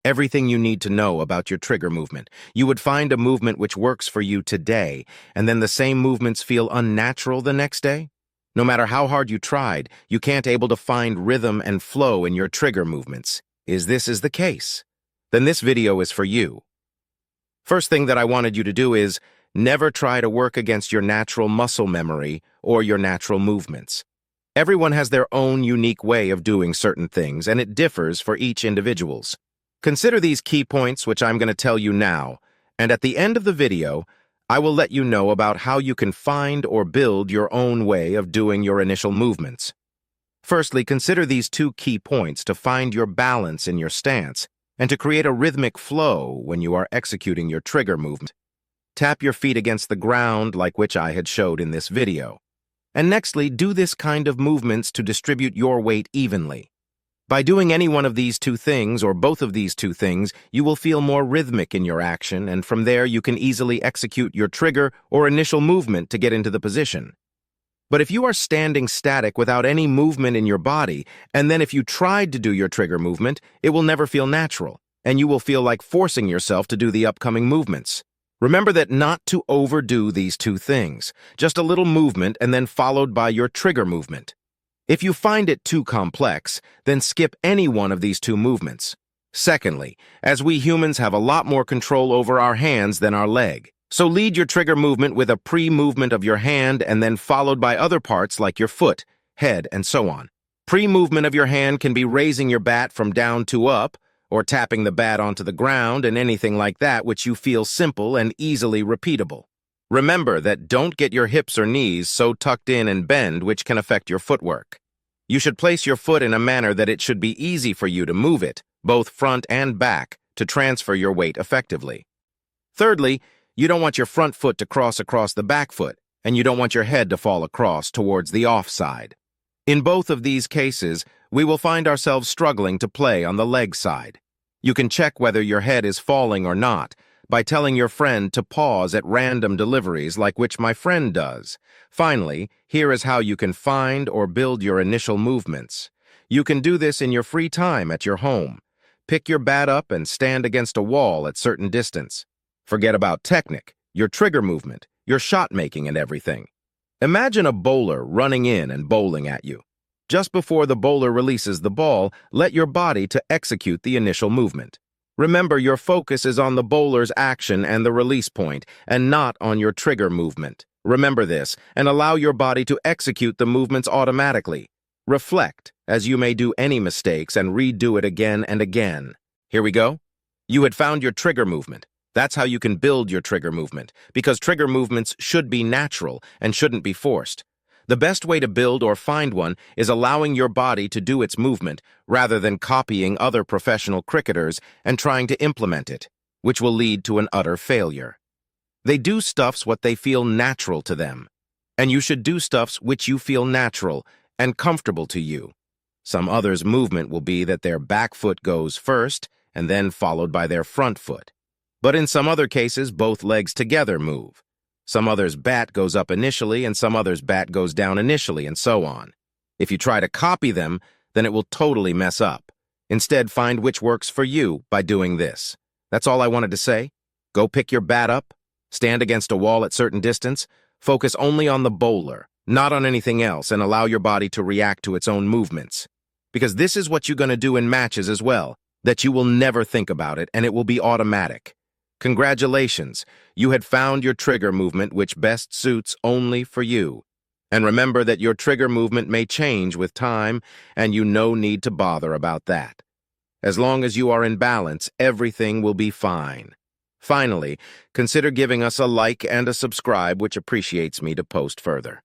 everything you need to know about your trigger movement. You would find a movement which works for you today, and then the same movements feel unnatural the next day? No matter how hard you tried, you can't able to find rhythm and flow in your trigger movements. Is the case? Then this video is for you. First thing that I wanted you to do is never try to work against your natural muscle memory or your natural movements. Everyone has their own unique way of doing certain things, and it differs for each individual's. Consider these key points which I'm going to tell you now, and at the end of the video, I will let you know about how you can find or build your own way of doing your initial movements. Firstly, consider these two key points to find your balance in your stance and to create a rhythmic flow when you are executing your trigger movement. Tap your feet against the ground like which I had showed in this video. And nextly, do this kind of movements to distribute your weight evenly. By doing any one of these two things or both of these two things, you will feel more rhythmic in your action, and from there you can easily execute your trigger or initial movement to get into the position. But if you are standing static without any movement in your body, and then if you tried to do your trigger movement, it will never feel natural, and you will feel like forcing yourself to do the upcoming movements. Remember that not to overdo these two things, just a little movement and then followed by your trigger movement. If you find it too complex, then skip any one of these two movements. Secondly, as we humans have a lot more control over our hands than our leg, so lead your trigger movement with a pre-movement of your hand and then followed by other parts like your foot, head, and so on. Pre-movement of your hand can be raising your bat from down to up, or tapping the bat onto the ground and anything like that which you feel simple and easily repeatable. Remember that don't get your hips or knees so tucked in and bend which can affect your footwork. You should place your foot in a manner that it should be easy for you to move it, both front and back, to transfer your weight effectively. Thirdly, you don't want your front foot to cross across the back foot, and you don't want your head to fall across towards the off side. In both of these cases, we will find ourselves struggling to play on the leg side. You can check whether your head is falling or not by telling your friend to pause at random deliveries like which my friend does. Finally, here is how you can find or build your initial movements. You can do this in your free time at your home. Pick your bat up and stand against a wall at certain distance. Forget about technique, your trigger movement, your shot making and everything. Imagine a bowler running in and bowling at you. Just before the bowler releases the ball, let your body to execute the initial movement. Remember, your focus is on the bowler's action and the release point, and not on your trigger movement. Remember this, and allow your body to execute the movements automatically. Reflect, as you may do any mistakes, and redo it again and again. Here we go. You had found your trigger movement. That's how you can build your trigger movement, because trigger movements should be natural and shouldn't be forced. The best way to build or find one is allowing your body to do its movement rather than copying other professional cricketers and trying to implement it, which will lead to an utter failure. They do stuffs what they feel natural to them, and you should do stuffs which you feel natural and comfortable to you. Some others' movement will be that their back foot goes first and then followed by their front foot. But in some other cases, both legs together move. Some others' bat goes up initially, and some others' bat goes down initially, and so on. If you try to copy them, then it will totally mess up. Instead, find which works for you by doing this. That's all I wanted to say. Go pick your bat up, stand against a wall at certain distance, focus only on the bowler, not on anything else, and allow your body to react to its own movements. Because this is what you're going to do in matches as well, that you will never think about it, and it will be automatic. Congratulations, you had found your trigger movement which best suits only for you. And remember that your trigger movement may change with time, and you no need to bother about that. As long as you are in balance, everything will be fine. Finally, consider giving us a like and a subscribe, which appreciates me to post further.